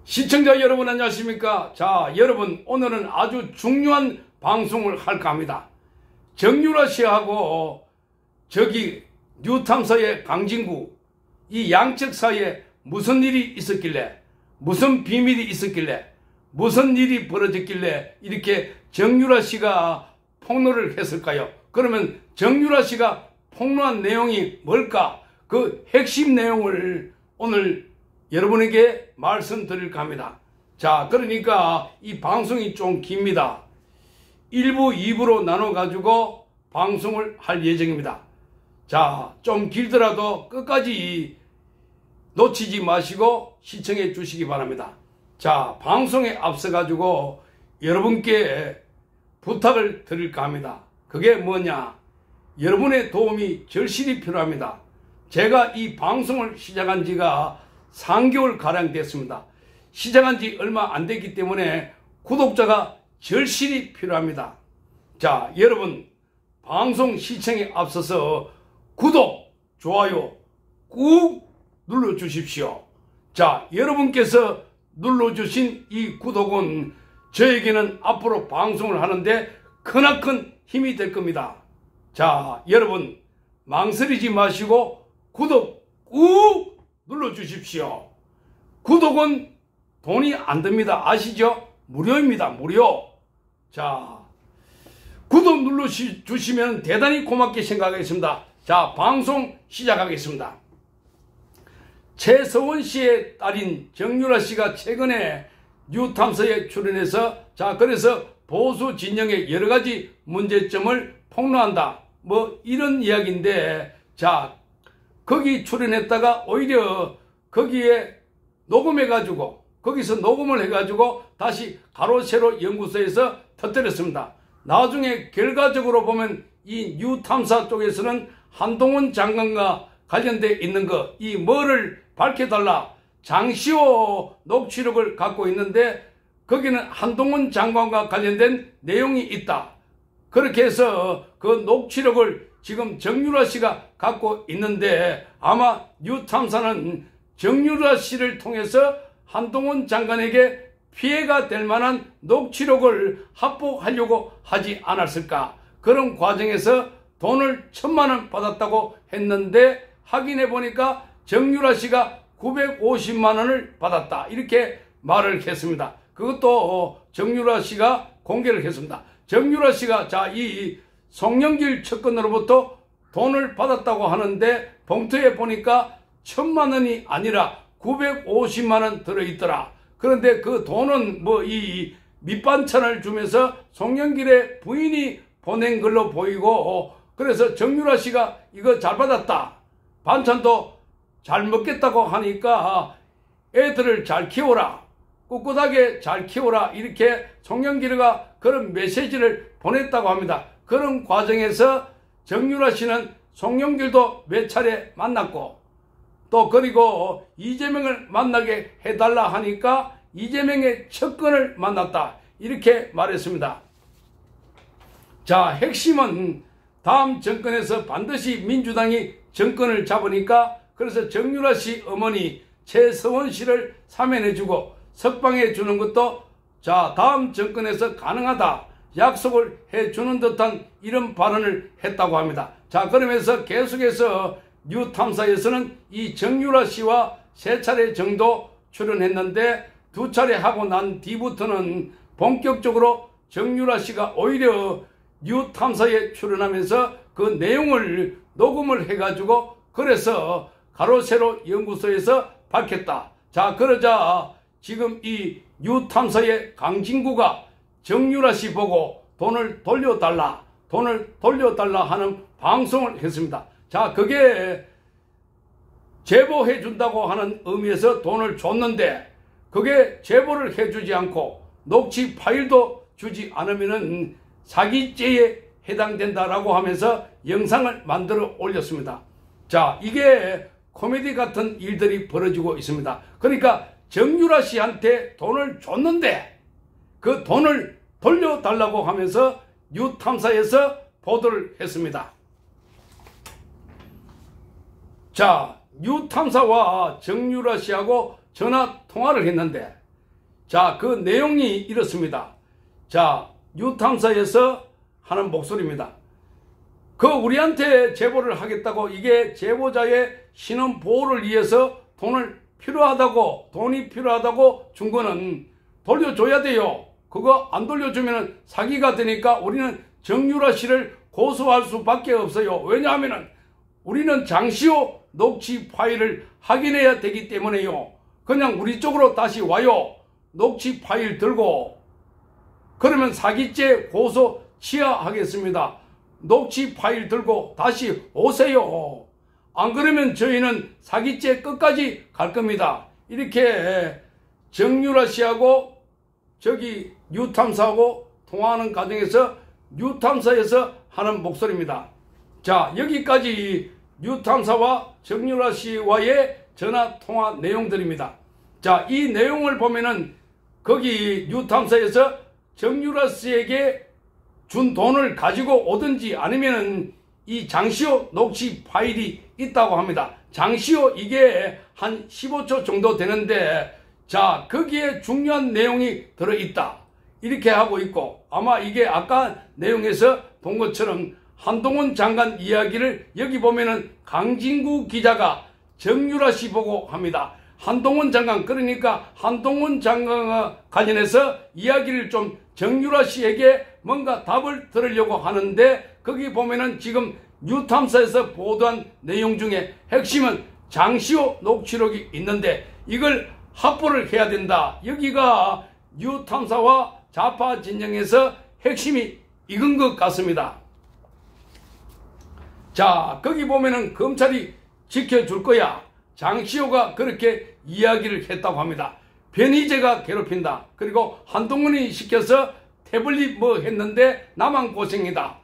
시청자 여러분 안녕하십니까? 자, 여러분 오늘은 아주 중요한 방송을 할까 합니다. 정유라 씨하고 저기 뉴탐사의 강진구 이 양측 사이에 무슨 일이 있었길래, 무슨 비밀이 있었길래, 무슨 일이 벌어졌길래 이렇게 정유라 씨가 폭로를 했을까요? 그러면 정유라 씨가 폭로한 내용이 뭘까? 그 핵심 내용을 오늘 여러분에게 말씀드릴까 합니다. 자, 그러니까 이 방송이 좀 깁니다. 1부, 2부로 나눠 가지고 방송을 할 예정입니다. 자, 좀 길더라도 끝까지 놓치지 마시고 시청해 주시기 바랍니다. 자, 방송에 앞서 가지고 여러분께 부탁을 드릴까 합니다. 그게 뭐냐? 여러분의 도움이 절실히 필요합니다. 제가 이 방송을 시작한 지가 3개월가량 됐습니다. 시작한 지 얼마 안 됐기 때문에 구독자가 절실히 필요합니다. 자, 여러분 방송 시청에 앞서서 구독, 좋아요 꾹 눌러주십시오. 자, 여러분께서 눌러주신 이 구독은 저에게는 앞으로 방송을 하는데 크나큰 힘이 될 겁니다. 자, 여러분 망설이지 마시고 구독 꾹 눌러주십시오. 구독은 돈이 안 듭니다. 아시죠? 무료입니다. 무료. 자, 구독 눌러주시면 대단히 고맙게 생각하겠습니다. 자, 방송 시작하겠습니다. 최서원 씨의 딸인 정유라 씨가 최근에 뉴탐사에 출연해서 그래서 보수 진영의 여러 가지 문제점을 폭로한다. 뭐 이런 이야기인데, 자, 거기 출연했다가 오히려 거기에 녹음해가지고 거기서 녹음을 해가지고 다시 가로세로 연구소에서 터뜨렸습니다. 나중에 결과적으로 보면 이 뉴탐사 쪽에서는 한동훈 장관과 관련돼 있는 거, 이 뭐를 밝혀달라 장시호 녹취록을 갖고 있는데 거기는 한동훈 장관과 관련된 내용이 있다. 그렇게 해서 그 녹취록을 지금 정유라 씨가 갖고 있는데 아마 뉴탐사는 정유라 씨를 통해서 한동훈 장관에게 피해가 될 만한 녹취록을 합복하려고 하지 않았을까. 그런 과정에서 돈을 1,000만 원 받았다고 했는데 확인해 보니까 정유라 씨가 950만 원을 받았다. 이렇게 말을 했습니다. 그것도 정유라 씨가 공개를 했습니다. 정유라 씨가 이 송영길 측근으로부터 돈을 받았다고 하는데 봉투에 보니까 1,000만 원이 아니라 950만 원 들어있더라. 그런데 그 돈은 뭐 이 밑반찬을 주면서 송영길의 부인이 보낸 걸로 보이고, 그래서 정유라 씨가 이거 잘 받았다, 반찬도 잘 먹겠다고 하니까 애들을 잘 키워라, 꿋꿋하게 잘 키워라, 이렇게 송영길이가 그런 메시지를 보냈다고 합니다. 그런 과정에서 정유라 씨는 송영길도 몇 차례 만났고, 또 그리고 이재명을 만나게 해달라 하니까 이재명의 측근을 만났다, 이렇게 말했습니다. 자, 핵심은 다음 정권에서 반드시 민주당이 정권을 잡으니까, 그래서 정유라 씨 어머니 최서원 씨를 사면해주고 석방해 주는 것도 다음 정권에서 가능하다 약속을 해주는 듯한 이런 발언을 했다고 합니다. 자, 그러면서 계속해서 뉴탐사에서는 이 정유라 씨와 3차례 정도 출연했는데 2차례 하고 난 뒤부터는 본격적으로 정유라 씨가 오히려 뉴탐사에 출연하면서 그 내용을 녹음을 해가지고 그래서 가로세로 연구소에서 밝혔다. 자, 그러자 지금 이 뉴탐사의 강진구가 정유라 씨 보고 돈을 돌려달라 하는 방송을 했습니다. 자, 그게 제보해 준다고 하는 의미에서 돈을 줬는데 그게 제보를 해주지 않고 녹취 파일도 주지 않으면은 사기죄에 해당된다라고 하면서 영상을 만들어 올렸습니다. 자, 이게 코미디 같은 일들이 벌어지고 있습니다. 그러니까 정유라 씨한테 돈을 줬는데 그 돈을 돌려달라고 하면서 뉴탐사에서 보도를 했습니다. 자, 뉴탐사와 정유라 씨하고 전화 통화를 했는데 자, 그 내용이 이렇습니다. 자, 유탐사에서 하는 목소리입니다. 그 우리한테 제보를 하겠다고 이게 제보자의 신원 보호를 위해서 돈이 필요하다고 준 거는 돌려줘야 돼요. 그거 안 돌려주면 사기가 되니까 우리는 정유라 씨를 고소할 수밖에 없어요. 왜냐하면 우리는 장시호 녹취 파일을 확인해야 되기 때문에요. 그냥 우리 쪽으로 다시 와요. 녹취 파일 들고. 그러면 사기죄 고소 취하하겠습니다. 녹취 파일 들고 다시 오세요. 안 그러면 저희는 사기죄 끝까지 갈 겁니다. 이렇게 정유라 씨하고 저기 유탐사하고 통화하는 과정에서 유탐사에서 하는 목소리입니다. 자, 여기까지 유탐사와 정유라 씨와의 전화 통화 내용들입니다. 자, 이 내용을 보면은 거기 유탐사에서 정유라 씨에게 준 돈을 가지고 오든지 아니면은 이 장시호 녹취 파일이 있다고 합니다. 장시호 이게 한 15초 정도 되는데, 자, 거기에 중요한 내용이 들어있다. 이렇게 하고 있고, 아마 이게 아까 내용에서 본 것처럼 한동훈 장관 이야기를 여기 보면은 강진구 기자가 정유라 씨 보고 합니다. 한동훈 장관, 그러니까 한동훈 장관과 관련해서 이야기를 좀 정유라 씨에게 뭔가 답을 들으려고 하는데, 거기 보면은 지금 유탐사에서 보도한 내용 중에 핵심은 장시호 녹취록이 있는데 이걸 확보를 해야 된다. 여기가 유탐사와 좌파 진영에서 핵심이 익은 것 같습니다. 자, 거기 보면은 검찰이 지켜줄 거야. 장시호가 그렇게 이야기를 했다고 합니다. 변희재가 괴롭힌다. 그리고 한동훈이 시켜서 태블릿 뭐 했는데 나만 고생이다.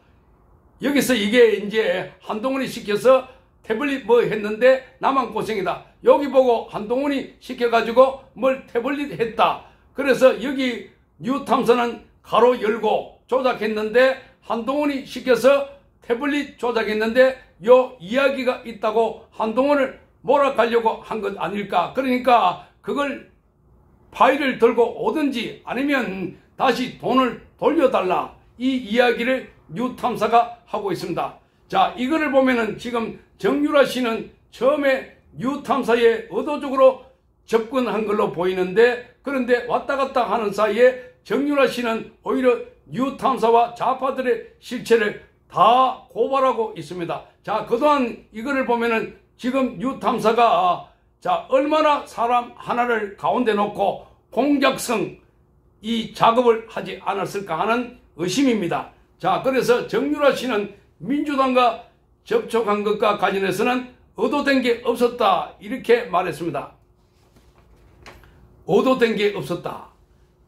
여기서 이게 이제 한동훈이 시켜서 태블릿 뭐 했는데 나만 고생이다. 여기 보고 한동훈이 시켜가지고 뭘 태블릿 했다. 그래서 여기 유탐사는 가로 열고 조작했는데 한동훈이 시켜서 태블릿 조작했는데 요 이야기가 있다고 한동훈을 몰아가려고 한 것 아닐까. 그러니까 그걸 파일을 들고 오든지 아니면 다시 돈을 돌려달라. 이 이야기를 유탐사가 하고 있습니다. 자, 이거를 보면은 지금 정유라 씨는 처음에 유탐사에 의도적으로 접근한 걸로 보이는데, 그런데 왔다 갔다 하는 사이에 정유라 씨는 오히려 유탐사와 좌파들의 실체를 다 고발하고 있습니다. 자, 그동안 이거를 보면은 지금 유탐사가 자, 얼마나 사람 하나를 가운데 놓고 공작성 이 작업을 하지 않았을까 하는 의심입니다. 자, 그래서 정유라 씨는 민주당과 접촉한 것과 관련해서는 의도된 게 없었다. 이렇게 말했습니다. 의도된 게 없었다.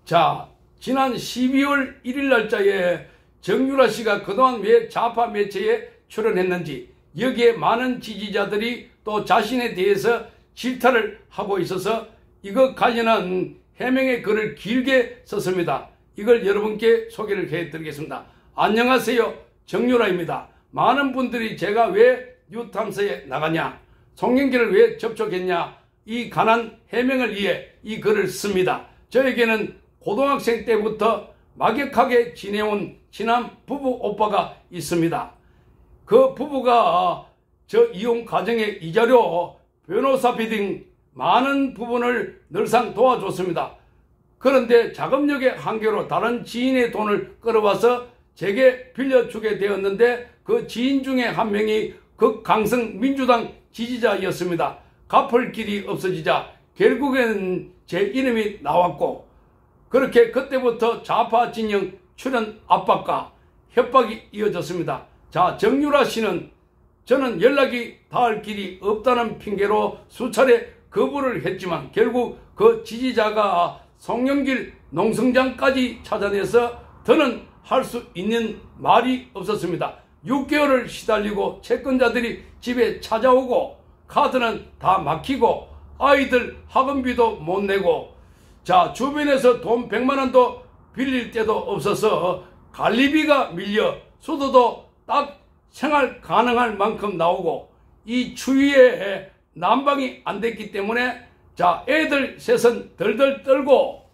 자, 지난 12월 1일 날짜에 정유라 씨가 그동안 왜 좌파 매체에 출연했는지, 여기에 많은 지지자들이 또 자신에 대해서 질타를 하고 있어서 이거 관련한 해명의 글을 길게 썼습니다. 이걸 여러분께 소개를 해드리겠습니다. 안녕하세요, 정유라입니다. 많은 분들이 제가 왜 유탐사에 나가냐, 송영길을 왜 접촉했냐, 이 관한 해명을 위해 이 글을 씁니다. 저에게는 고등학생 때부터 막역하게 지내온 친한 부부 오빠가 있습니다. 그 부부가 저 이혼 과정의 이자료, 변호사비 등 많은 부분을 늘상 도와줬습니다. 그런데 자금력의 한계로 다른 지인의 돈을 끌어와서 제게 빌려주게 되었는데, 그 지인 중에 한 명이 극강성 민주당 지지자였습니다. 갚을 길이 없어지자 결국에는 제 이름이 나왔고, 그렇게 그때부터 좌파 진영 출연 압박과 협박이 이어졌습니다. 자, 정유라 씨는 저는 연락이 닿을 길이 없다는 핑계로 수차례 거부를 했지만 결국 그 지지자가 송영길 농성장까지 찾아내서 더는 할 수 있는 말이 없었습니다. 6개월을 시달리고 채권자들이 집에 찾아오고 카드는 다 막히고 아이들 학원비도 못 내고, 자, 주변에서 돈 100만 원도 빌릴 데도 없어서 관리비가 밀려 수도도 딱 생활 가능할 만큼 나오고, 이 추위에 난방이 안 됐기 때문에 자, 애들 셋은 덜덜 떨고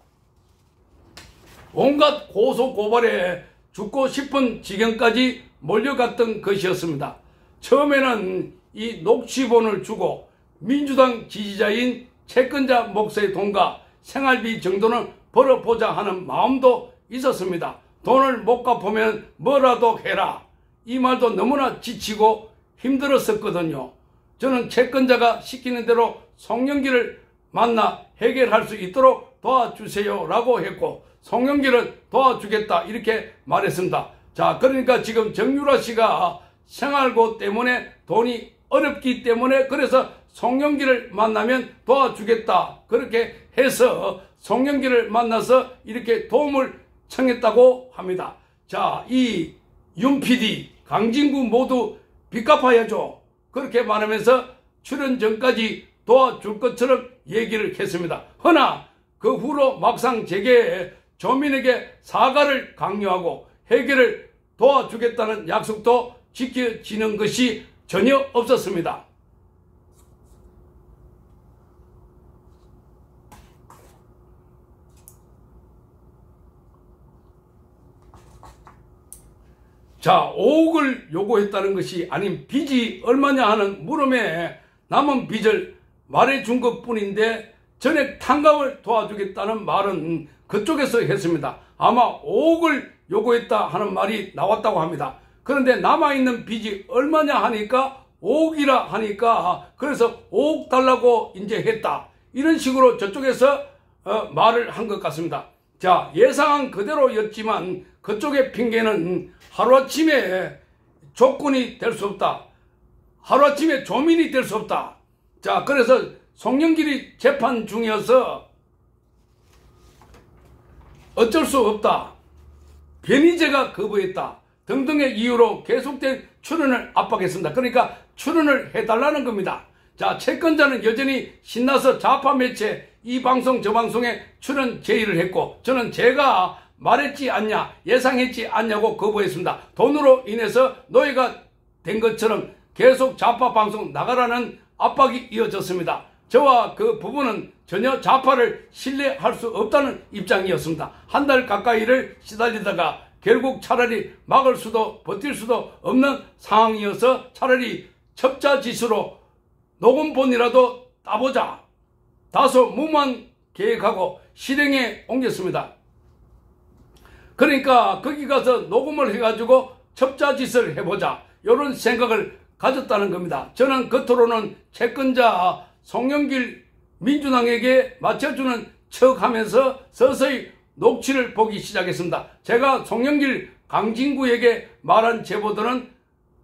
온갖 고소 고발에 죽고 싶은 지경까지 몰려갔던 것이었습니다. 처음에는 이 녹취본을 주고 민주당 지지자인 채권자 목사의 돈과 생활비 정도는 벌어보자 하는 마음도 있었습니다. 돈을 못 갚으면 뭐라도 해라. 이 말도 너무나 지치고 힘들었었거든요. 저는 채권자가 시키는 대로 송영길을 만나 해결할 수 있도록 도와주세요 라고 했고, 송영길은 도와주겠다 이렇게 말했습니다. 자, 그러니까 지금 정유라 씨가 생활고 때문에 돈이 어렵기 때문에 그래서 송영길을 만나면 도와주겠다 그렇게 해서 송영길을 만나서 이렇게 도움을 청했다고 합니다. 자, 이 윤 PD, 강진구 모두 빚 갚아야죠. 그렇게 말하면서 출연 전까지 도와줄 것처럼 얘기를 했습니다. 허나 그 후로 막상 제게 조민에게 사과를 강요하고 해결을 도와주겠다는 약속도 지켜지는 것이 전혀 없었습니다. 자, 5억을 요구했다는 것이 아닌 빚이 얼마냐 하는 물음에 남은 빚을 말해준 것뿐인데 전액 탕감을 도와주겠다는 말은 그쪽에서 했습니다. 아마 5억을 요구했다 하는 말이 나왔다고 합니다. 그런데 남아있는 빚이 얼마냐 하니까 5억이라 하니까 그래서 5억 달라고 이제 했다. 이런 식으로 저쪽에서 말을 한 것 같습니다. 자, 예상한 그대로였지만 그쪽의 핑계는 하루아침에 조건이 될 수 없다. 하루아침에 조민이 될 수 없다. 자, 그래서 송영길이 재판 중이어서 어쩔 수 없다. 변희재가 거부했다. 등등의 이유로 계속된 출연을 압박했습니다. 그러니까 출연을 해달라는 겁니다. 자, 채권자는 여전히 신나서 좌파 매체 이 방송 저 방송에 출연 제의를 했고 저는 제가 말했지 않냐 예상했지 않냐고 거부했습니다. 돈으로 인해서 노예가 된 것처럼 계속 좌파 방송 나가라는 압박이 이어졌습니다. 저와 그 부부는 전혀 좌파를 신뢰할 수 없다는 입장이었습니다. 한 달 가까이를 시달리다가 결국 차라리 막을 수도 버틸 수도 없는 상황이어서 차라리 첩자지수로 녹음본이라도 따보자. 다소 무모한 계획하고 실행에 옮겼습니다. 그러니까 거기 가서 녹음을 해가지고 첩자짓을 해보자. 이런 생각을 가졌다는 겁니다. 저는 겉으로는 채권자 송영길 민주당에게 맞춰주는 척하면서 서서히 녹취를 보기 시작했습니다. 제가 송영길 강진구에게 말한 제보들은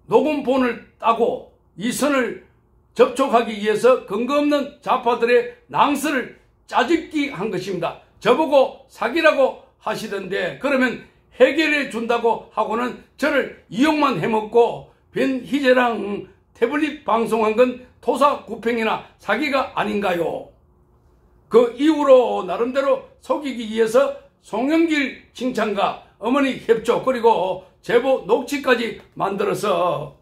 녹음본을 따고 이 선을 접촉하기 위해서 근거 없는 좌파들의 낭설을 짜집기 한 것입니다. 저보고 사기라고 하시던데 그러면 해결해 준다고 하고는 저를 이용만 해먹고 변희재랑 태블릿 방송한 건 토사구팽이나 사기가 아닌가요? 그 이후로 나름대로 속이기 위해서 송영길 칭찬과 어머니 협조 그리고 제보 녹취까지 만들어서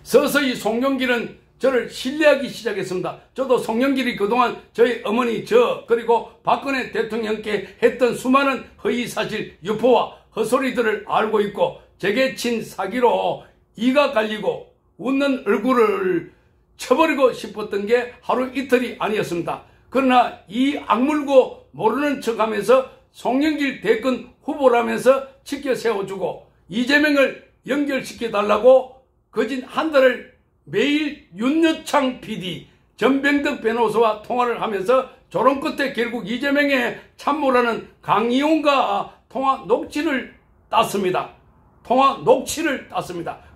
서서히 송영길은 저를 신뢰하기 시작했습니다. 저도 송영길이 그동안 저희 어머니 그리고 박근혜 대통령께 했던 수많은 허위사실 유포와 헛소리들을 알고 있고 제게 친 사기로 이가 갈리고 웃는 얼굴을 쳐버리고 싶었던 게 하루 이틀이 아니었습니다. 그러나 이 악물고 모르는 척하면서 송영길 대권 후보라면서 지켜 세워주고 이재명을 연결시켜달라고 거진 한 달을 매일 윤여창 PD, 전병덕 변호사와 통화를 하면서 조롱 끝에 결국 이재명의 참모라는 강이용과 통화 녹취를 땄습니다.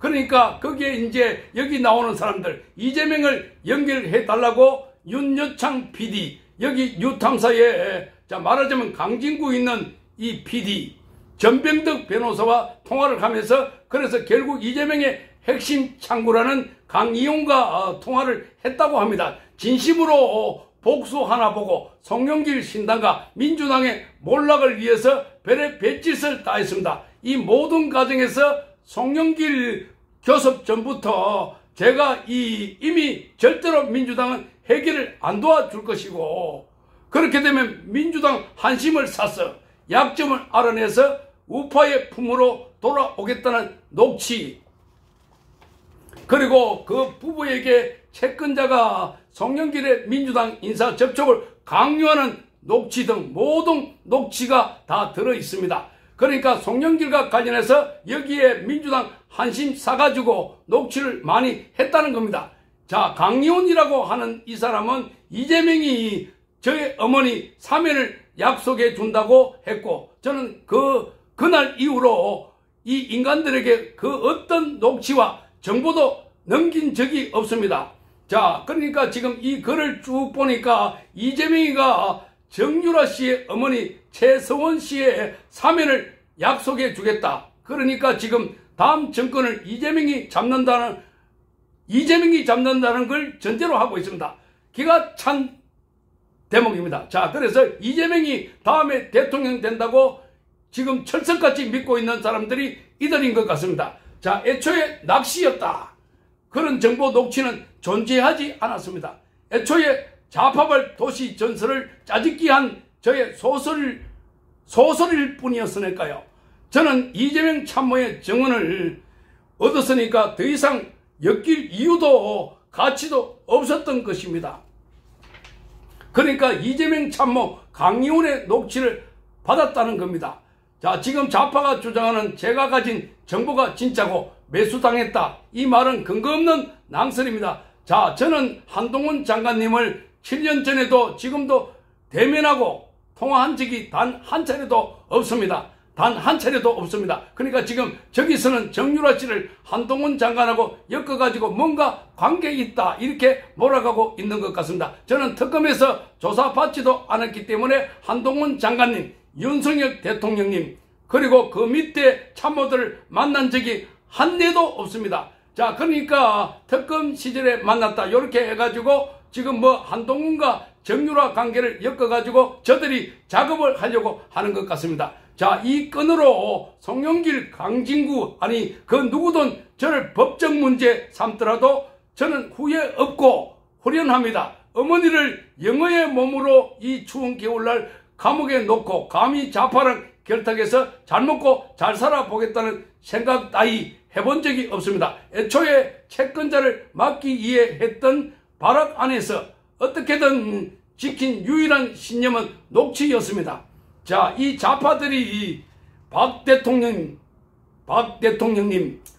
그러니까 거기에 이제 여기 나오는 사람들 이재명을 연결해 달라고 윤여창 PD, 여기 유탐사에 자 말하자면 강진구 있는 이 PD, 전병덕 변호사와 통화를 하면서 그래서 결국 이재명의 핵심 창구라는 강이용과 통화를 했다고 합니다. 진심으로 복수 하나 보고 송영길 신당과 민주당의 몰락을 위해서 별의 별짓을 다했습니다. 이 모든 과정에서 송영길 교섭 전부터 제가 이미 절대로 민주당은 해결을 안 도와줄 것이고 그렇게 되면 민주당 한심을 사서 약점을 알아내서 우파의 품으로 돌아오겠다는 녹취, 그리고 그 부부에게 채권자가 송영길의 민주당 인사 접촉을 강요하는 녹취 등 모든 녹취가 다 들어있습니다. 그러니까 송영길과 관련해서 여기에 민주당 한심 사가지고 녹취를 많이 했다는 겁니다. 자, 강리원이라고 하는 이 사람은 이재명이 저의 어머니 사면을 약속해 준다고 했고, 저는 그날 이후로 이 인간들에게 그 어떤 녹취와 정보도 넘긴 적이 없습니다. 자, 그러니까 지금 이 글을 쭉 보니까 이재명이가 정유라 씨의 어머니 최서원 씨의 사면을 약속해 주겠다. 그러니까 지금 다음 정권을 이재명이 잡는다는 걸 전제로 하고 있습니다. 기가 찬 대목입니다. 자, 그래서 이재명이 다음에 대통령 된다고 지금 철석같이 믿고 있는 사람들이 이들인 것 같습니다. 자, 애초에 낚시였다. 그런 정보 녹취는 존재하지 않았습니다. 애초에 좌파발 도시 전설을 짜집기 한 저의 소설일 뿐이었으니까요. 저는 이재명 참모의 증언을 얻었으니까 더 이상 엮일 이유도 가치도 없었던 것입니다. 그러니까 이재명 참모 강의원의 녹취를 받았다는 겁니다. 자, 지금 좌파가 주장하는 제가 가진 정보가 진짜고 매수당했다. 이 말은 근거 없는 낭설입니다. 자, 저는 한동훈 장관님을 7년 전에도 지금도 대면하고 통화한 적이 단 한 차례도 없습니다. 단 한 차례도 없습니다. 그러니까 지금 저기서는 정유라 씨를 한동훈 장관하고 엮어가지고 뭔가 관계 있다 이렇게 몰아가고 있는 것 같습니다. 저는 특검에서 조사받지도 않았기 때문에 한동훈 장관님, 윤석열 대통령님, 그리고 그 밑에 참모들을 만난 적이 한 대도 없습니다. 자, 그러니까 특검 시절에 만났다 이렇게 해가지고 지금 뭐 한동훈과 정유라 관계를 엮어가지고 저들이 작업을 하려고 하는 것 같습니다. 자, 이 건으로 송영길, 강진구, 아니 그 누구든 저를 법적 문제 삼더라도 저는 후회 없고 후련합니다. 어머니를 영어의 몸으로 이 추운 겨울날 감옥에 놓고 감히 좌파랑 결탁해서 잘 먹고 잘 살아보겠다는 생각 따위 해본 적이 없습니다. 애초에 채권자를 막기 위해 했던 발악 안에서 어떻게든 지킨 유일한 신념은 녹취였습니다. 자, 이 좌파들이 박 대통령님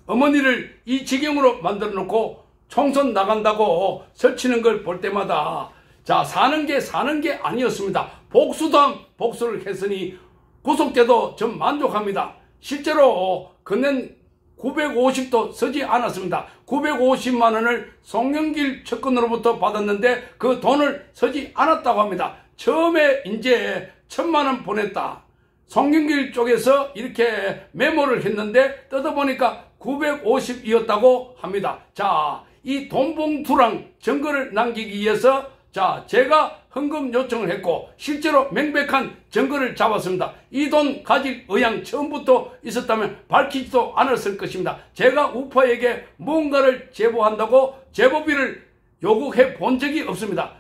어머니를 이 지경으로 만들어 놓고 총선 나간다고 설치는 걸 볼 때마다 자, 사는 게 아니었습니다. 복수도 복수를 했으니 구속돼도 전 만족합니다. 실제로 건넨 950도 쓰지 않았습니다. 950만 원을 송영길 측근으로부터 받았는데 그 돈을 쓰지 않았다고 합니다. 처음에 이제 1000만 원 보냈다. 송영길 쪽에서 이렇게 메모를 했는데 뜯어보니까 950이었다고 합니다. 자, 이 돈봉투랑 증거를 남기기 위해서 자, 제가 헌금 요청을 했고 실제로 명백한 증거를 잡았습니다. 이 돈 가질 의향 처음부터 있었다면 밝히지도 않았을 것입니다. 제가 우파에게 무언가를 제보한다고 제보비를 요구해 본 적이 없습니다.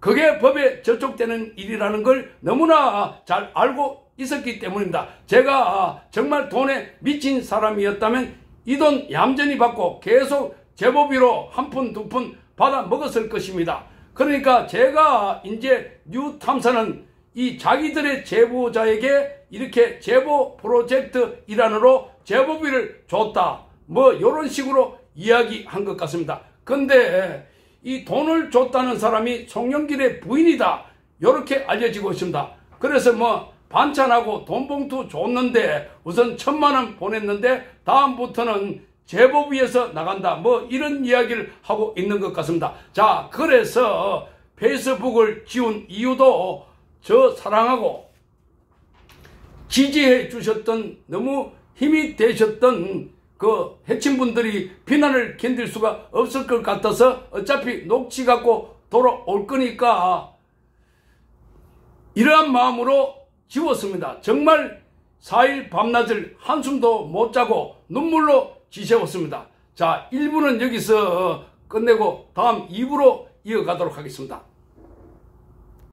그게 법에 저촉되는 일이라는 걸 너무나 잘 알고 있었기 때문입니다. 제가 정말 돈에 미친 사람이었다면 이 돈 얌전히 받고 계속 제보비로 한 푼, 두 푼 받아 먹었을 것입니다. 그러니까 제가 이제 뉴탐사는 이 자기들의 제보자에게 이렇게 제보 프로젝트 일환으로 제보비를 줬다. 뭐 이런 식으로 이야기한 것 같습니다. 근데 이 돈을 줬다는 사람이 송영길의 부인이다. 이렇게 알려지고 있습니다. 그래서 뭐 반찬하고 돈봉투 줬는데 우선 1000만 원 보냈는데 다음부터는 제보비에서 나간다. 뭐 이런 이야기를 하고 있는 것 같습니다. 자, 그래서 페이스북을 지운 이유도 저 사랑하고 지지해 주셨던 너무 힘이 되셨던 그 해친분들이 비난을 견딜 수가 없을 것 같아서 어차피 녹취 갖고 돌아올 거니까 이러한 마음으로 지웠습니다. 정말 4일 밤낮을 한숨도 못 자고 눈물로 지새웠습니다. 자, 1부는 여기서 끝내고 다음 2부로 이어가도록 하겠습니다.